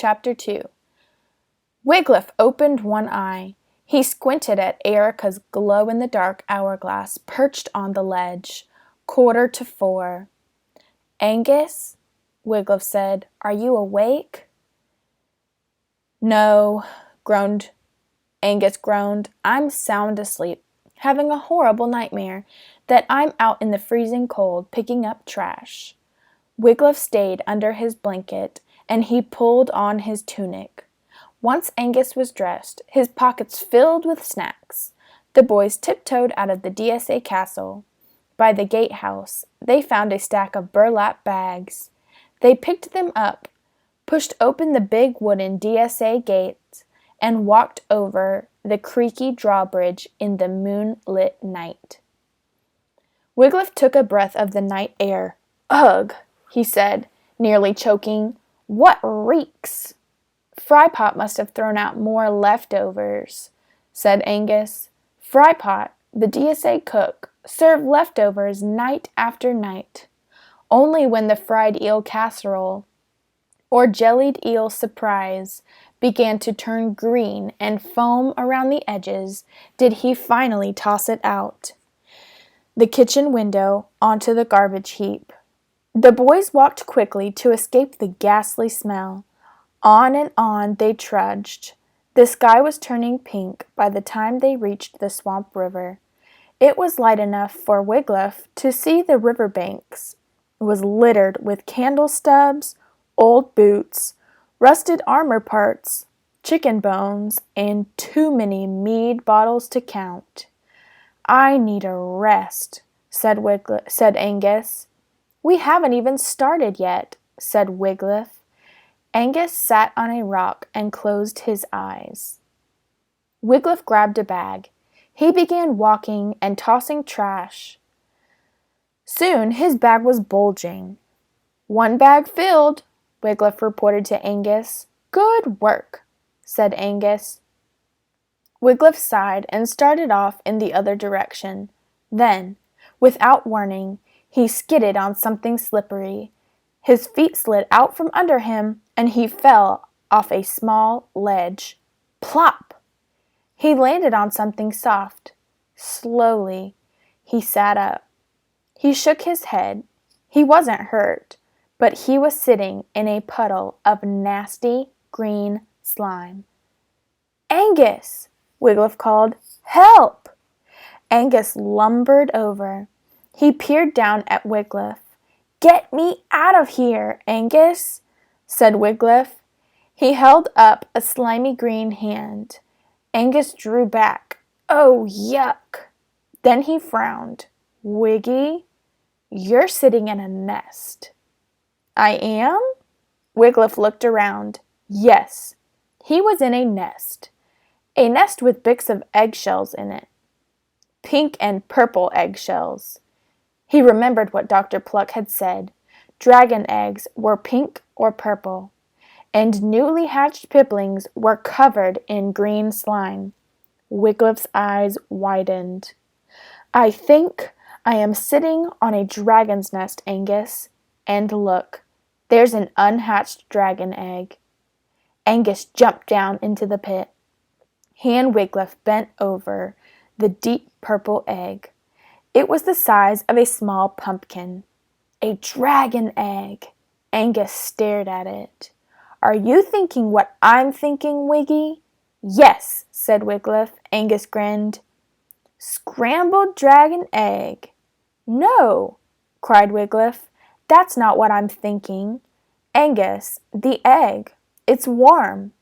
Chapter 2. Wiglaf opened one eye. He squinted at Erica's glow-in-the-dark hourglass perched on the ledge. 4:15. "Angus," Wiglaf said, "are you awake?" "No," Angus groaned. "I'm sound asleep, having a horrible nightmare that I'm out in the freezing cold picking up trash." Wiglaf stayed under his blanket, and he pulled on his tunic. Once Angus was dressed, his pockets filled with snacks, the boys tiptoed out of the DSA castle. By the gatehouse, they found a stack of burlap bags. They picked them up, pushed open the big wooden DSA gate, and walked over the creaky drawbridge in the moonlit night. Wiglaf took a breath of the night air. "Ugh," he said, nearly choking. "What reeks!" "Frypot must have thrown out more leftovers," said Angus. Frypot, the DSA cook, served leftovers night after night. Only when the fried eel casserole, or jellied eel surprise, began to turn green and foam around the edges did he finally toss it out the kitchen window onto the garbage heap. The boys walked quickly to escape the ghastly smell. On and on they trudged. The sky was turning pink by the time they reached the swamp river. It was light enough for Wiglaf to see the river banks. It was littered with candle stubs, old boots, rusted armor parts, chicken bones, and too many mead bottles to count. "I need a rest," said Angus. "We haven't even started yet," said Wiglaf. Angus sat on a rock and closed his eyes. Wiglaf grabbed a bag. He began walking and tossing trash. Soon his bag was bulging. "One bag filled," Wiglaf reported to Angus. "Good work," said Angus. Wiglaf sighed and started off in the other direction. Then, without warning, he skidded on something slippery. His feet slid out from under him, and he fell off a small ledge. Plop! He landed on something soft. Slowly, he sat up. He shook his head. He wasn't hurt, but he was sitting in a puddle of nasty green slime. "Angus!" Wiglaf called. "Help!" Angus lumbered over. He peered down at Wiglaf. "Get me out of here, Angus," said Wiglaf. He held up a slimy green hand. Angus drew back. "Oh, yuck!" Then he frowned. "Wiggy, you're sitting in a nest." "I am?" Wiglaf looked around. Yes, he was in a nest. A nest with bits of eggshells in it. Pink and purple eggshells. He remembered what Dr. Pluck had said. Dragon eggs were pink or purple, and newly hatched piplings were covered in green slime. Wiglaf's eyes widened. "I think I am sitting on a dragon's nest, Angus. And look, there's an unhatched dragon egg." Angus jumped down into the pit. He and Wiglaf bent over the deep purple egg. It was the size of a small pumpkin. A dragon egg! Angus stared at it. "Are you thinking what I'm thinking, Wiggy?" "Yes," said Wiglaf. Angus grinned. "Scrambled dragon egg." "No," cried Wiglaf. "That's not what I'm thinking. Angus, the egg. It's warm.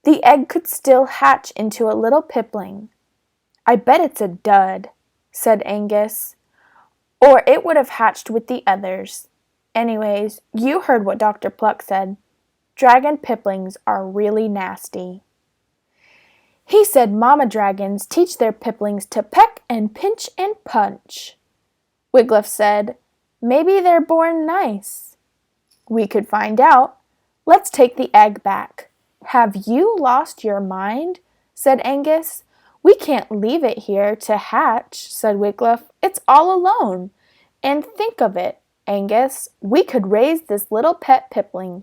The egg could still hatch into a little pipling." "I bet it's a dud," said Angus. "Or it would have hatched with the others. Anyways, you heard what Dr. Pluck said. Dragon piplings are really nasty. He said mama dragons teach their piplings to peck and pinch and punch." Wiglaf said, "Maybe they're born nice." "We could find out. Let's take the egg back." "Have you lost your mind?" said Angus. "We can't leave it here to hatch," said Wiglaf. "It's all alone. And think of it, Angus, we could raise this little pet pipling.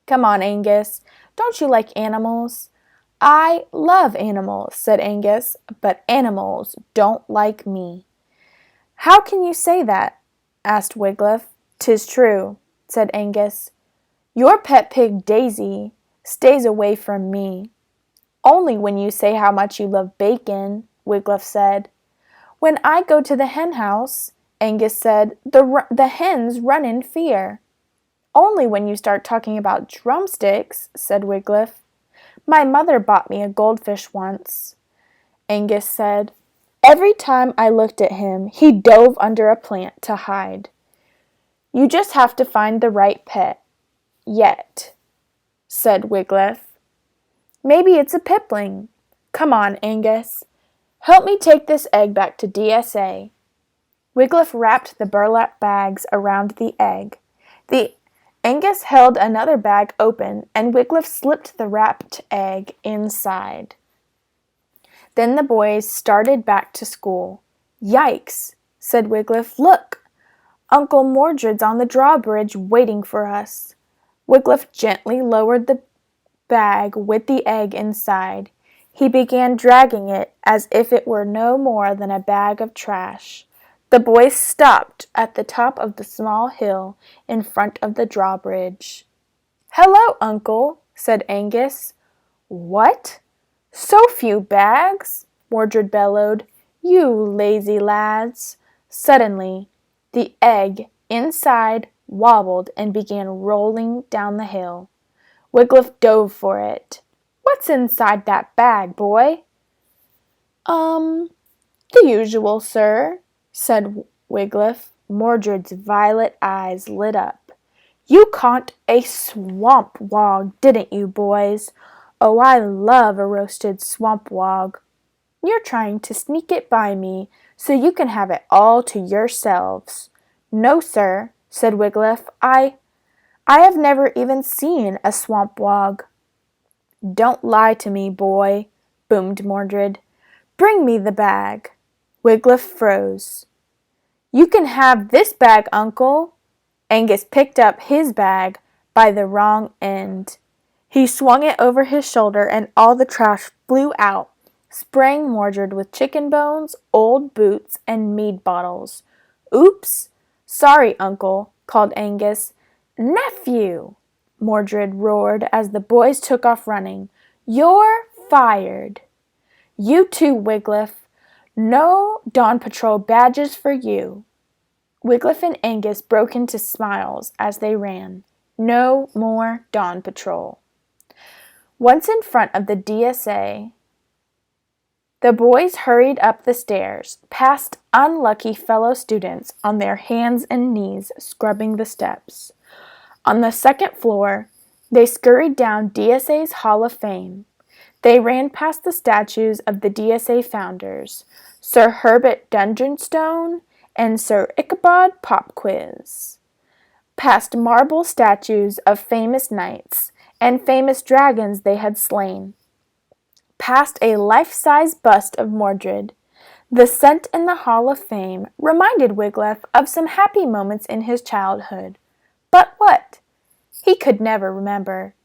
Come on, Angus. Don't you like animals? I love animals, said Angus, but animals don't like me. How can you say that? Asked Wiglaf. 'Tis true, said Angus. Your pet pig, Daisy, stays away from me. Only when you say how much you love bacon, Wiglaf said. When I go to the hen house, Angus said, the hens run in fear. Only when you start talking about drumsticks, said Wiglaf. My mother bought me a goldfish once, Angus said. Every time I looked at him, he dove under a plant to hide. You just have to find the right pet. Yet, said Wiglaf. Maybe it's a pipling. Come on, Angus. Help me take this egg back to DSA. Wiglaf wrapped the burlap bags around the egg. The Angus held another bag open, and Wiglaf slipped the wrapped egg inside. Then the boys started back to school. Yikes, said Wiglaf. Look, Uncle Mordred's on the drawbridge waiting for us. Wiglaf gently lowered the bag with the egg inside. He began dragging it as if it were no more than a bag of trash. The boys stopped at the top of the small hill in front of the drawbridge. Hello, Uncle, said Angus. What? So few bags? Mordred bellowed. You lazy lads. Suddenly, the egg inside wobbled and began rolling down the hill. Wiglaf dove for it. What's inside that bag, boy? The usual, sir, said Wiglaf. Mordred's violet eyes lit up. You caught a swamp wog, didn't you, boys? Oh, I love a roasted swamp wog. You're trying to sneak it by me so you can have it all to yourselves. No, sir, said Wiglaf. I have never even seen a swamp wog. Don't lie to me, boy, boomed Mordred. Bring me the bag. Wiglaf froze. You can have this bag, Uncle. Angus picked up his bag by the wrong end. He swung it over his shoulder and all the trash flew out, spraying Mordred with chicken bones, old boots, and mead bottles. Oops! Sorry, Uncle, called Angus. Nephew! Mordred roared as the boys took off running. You're fired. You too, Wiglaf. No Dawn Patrol badges for you. Wiglaf and Angus broke into smiles as they ran. No more Dawn Patrol. Once in front of the DSA, the boys hurried up the stairs, past unlucky fellow students on their hands and knees scrubbing the steps. On the second floor, they scurried down DSA's Hall of Fame. They ran past the statues of the DSA founders, Sir Herbert Dungeonstone and Sir Ichabod Popquiz, past marble statues of famous knights and famous dragons they had slain, past a life-size bust of Mordred. The scent in the Hall of Fame reminded Wiglaf of some happy moments in his childhood. But what? He could never remember.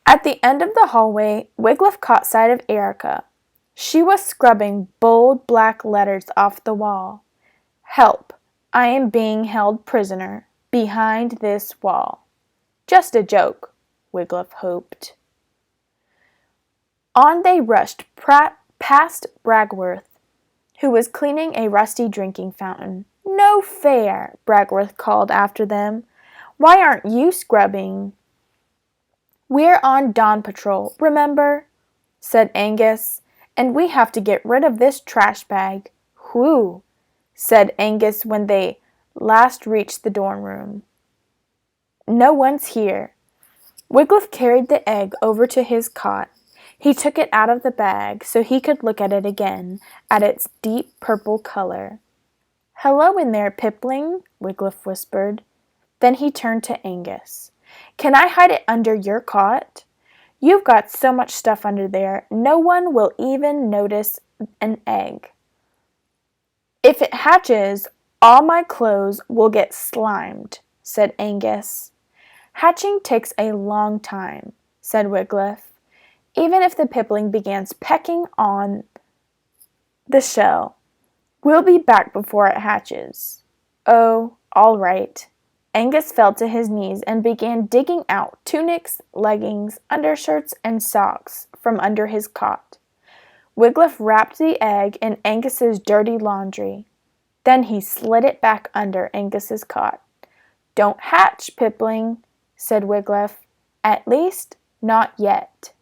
At the end of the hallway, Wiglaf caught sight of Erica. She was scrubbing bold black letters off the wall. Help! I am being held prisoner behind this wall. Just a joke, Wiglaf hoped. On they rushed past Bragworth, who was cleaning a rusty drinking fountain. No fair, Bragworth called after them. Why aren't you scrubbing? We're on Dawn Patrol, remember? Said Angus, and we have to get rid of this trash bag. Whew, said Angus when they last reached the dorm room. No one's here. Wiglaf carried the egg over to his cot. He took it out of the bag so he could look at it again, at its deep purple color. Hello in there, Pipling, Wiglaf whispered. Then he turned to Angus. Can I hide it under your cot? You've got so much stuff under there, no one will even notice an egg. If it hatches, all my clothes will get slimed, said Angus. Hatching takes a long time, said Wiglaf. Even if the pipling begins pecking on the shell, we'll be back before it hatches. Oh, all right. Angus fell to his knees and began digging out tunics, leggings, undershirts, and socks from under his cot. Wiglaf wrapped the egg in Angus's dirty laundry. Then he slid it back under Angus's cot. Don't hatch, Pipling, said Wiglaf. At least, not yet.